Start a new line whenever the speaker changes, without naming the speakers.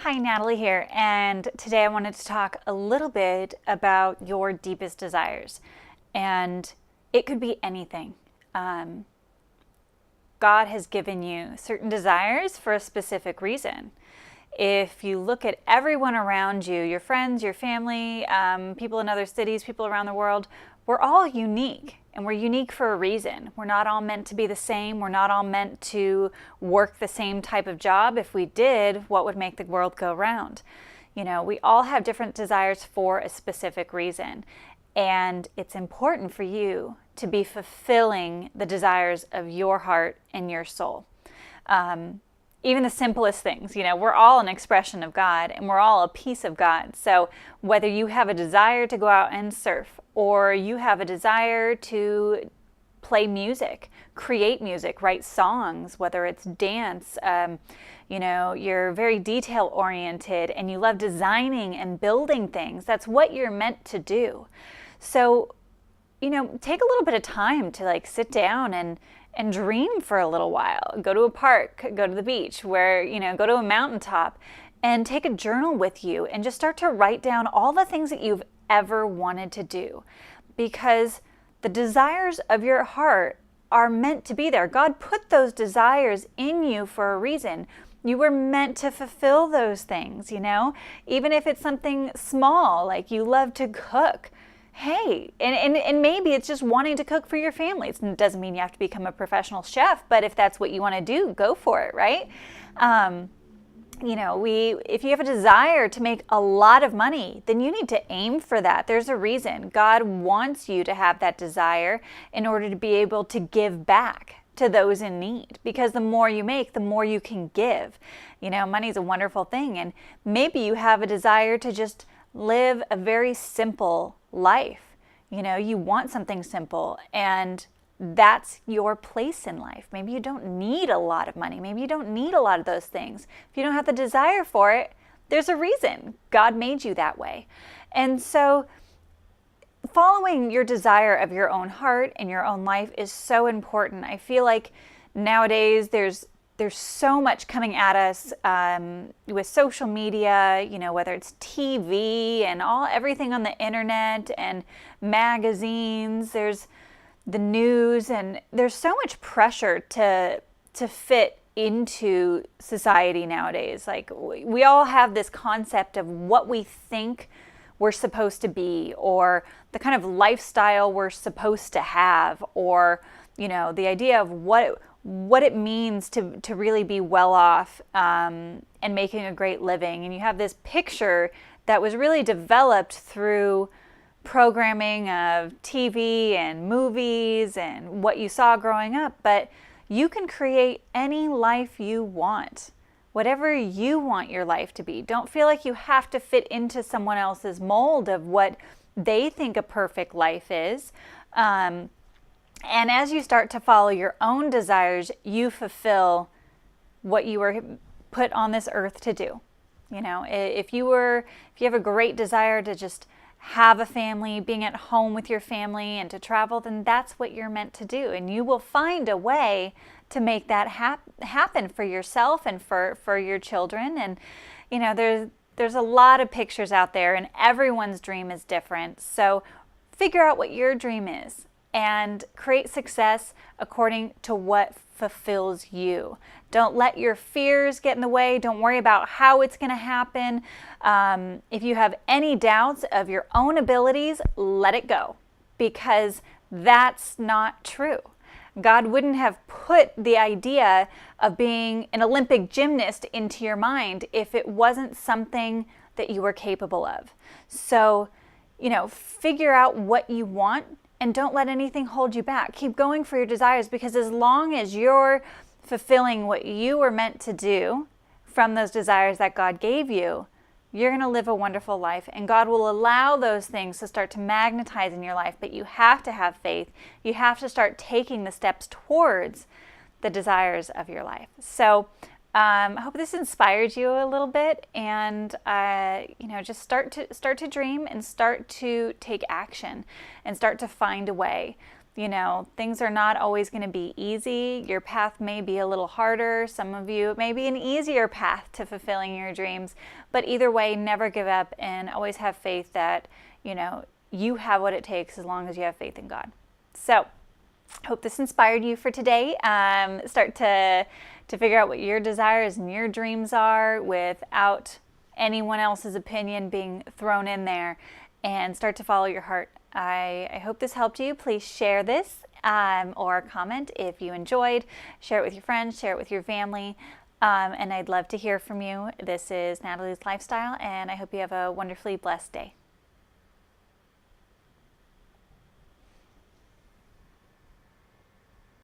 Hi, Natalie here, and today I wanted to talk a little bit about your deepest desires. And it could be anything. Um, God has given you certain desires for a specific reason. If you look at everyone around you, your friends, your family, people in other cities, people around the world, we're all unique, and we're unique for a reason. We're not all meant to be the same. We're not all meant to work the same type of job. If we did, what would make the world go round? You know, we all have different desires for a specific reason. And it's important for you to be fulfilling the desires of your heart and your soul. Even the simplest things, we're all an expression of God and we're all a piece of God. So whether you have a desire to go out and surf, or you have a desire to play music, create music, write songs, whether it's dance, you're very detail oriented and you love designing and building things, that's what you're meant to do. So, take a little bit of time to sit down and dream for a little while. Go to a park, go to the beach, go to a mountaintop and take a journal with you and just start to write down all the things that you've ever wanted to do. Because the desires of your heart are meant to be there. God put those desires in you for a reason. You were meant to fulfill those things, even if it's something small, like you love to cook. Hey, and maybe it's just wanting to cook for your family. It doesn't mean you have to become a professional chef, but if that's what you want to do, go for it, right? If you have a desire to make a lot of money, then you need to aim for that. There's a reason. God wants you to have that desire in order to be able to give back to those in need, because the more you make, the more you can give. Money's a wonderful thing, and maybe you have a desire to just live a very simple life. You want something simple, and that's your place in life. Maybe you don't need a lot of money. Maybe you don't need a lot of those things. If you don't have the desire for it, there's a reason. God made you that way. And so following your desire of your own heart and your own life is so important. I feel like nowadays there's so much coming at us with social media, whether it's TV and everything on the internet and magazines, there's the news, and there's so much pressure to fit into society nowadays. Like we all have this concept of what we think we're supposed to be, or the kind of lifestyle we're supposed to have, or the idea of what it means to really be well off and making a great living. And you have this picture that was really developed through programming of TV and movies and what you saw growing up. But you can create any life you want, whatever you want your life to be. Don't feel like you have to fit into someone else's mold of what they think a perfect life is. And as you start to follow your own desires, you fulfill what you were put on this earth to do. If you have a great desire to just have a family, being at home with your family and to travel, then that's what you're meant to do. And you will find a way to make that happen for yourself and for your children. And, there's a lot of pictures out there, and everyone's dream is different. So figure out what your dream is and create success according to what fulfills you. Don't let your fears get in the way. Don't worry about how it's going to happen. If you have any doubts of your own abilities, let it go, because that's not true. God wouldn't have put the idea of being an Olympic gymnast into your mind if it wasn't something that you were capable of. So, figure out what you want and don't let anything hold you back. Keep going for your desires, because as long as you're fulfilling what you were meant to do from those desires that God gave you, you're going to live a wonderful life, and God will allow those things to start to magnetize in your life. But you have to have faith. You have to start taking the steps towards the desires of your life. So I hope this inspired you a little bit, and just start to dream and start to take action and start to find a way. You know, things are not always going to be easy. Your path may be a little harder. Some of you, it may be an easier path to fulfilling your dreams. But either way, never give up and always have faith that, you know, you have what it takes as long as you have faith in God. So, hope this inspired you for today. Start to figure out what your desires and your dreams are without anyone else's opinion being thrown in there, and start to follow your heart. I hope this helped you. Please share this or comment if you enjoyed. Share it with your friends, share it with your family, and I'd love to hear from you. This is Natalie's Lifestyle, and I hope you have a wonderfully blessed day.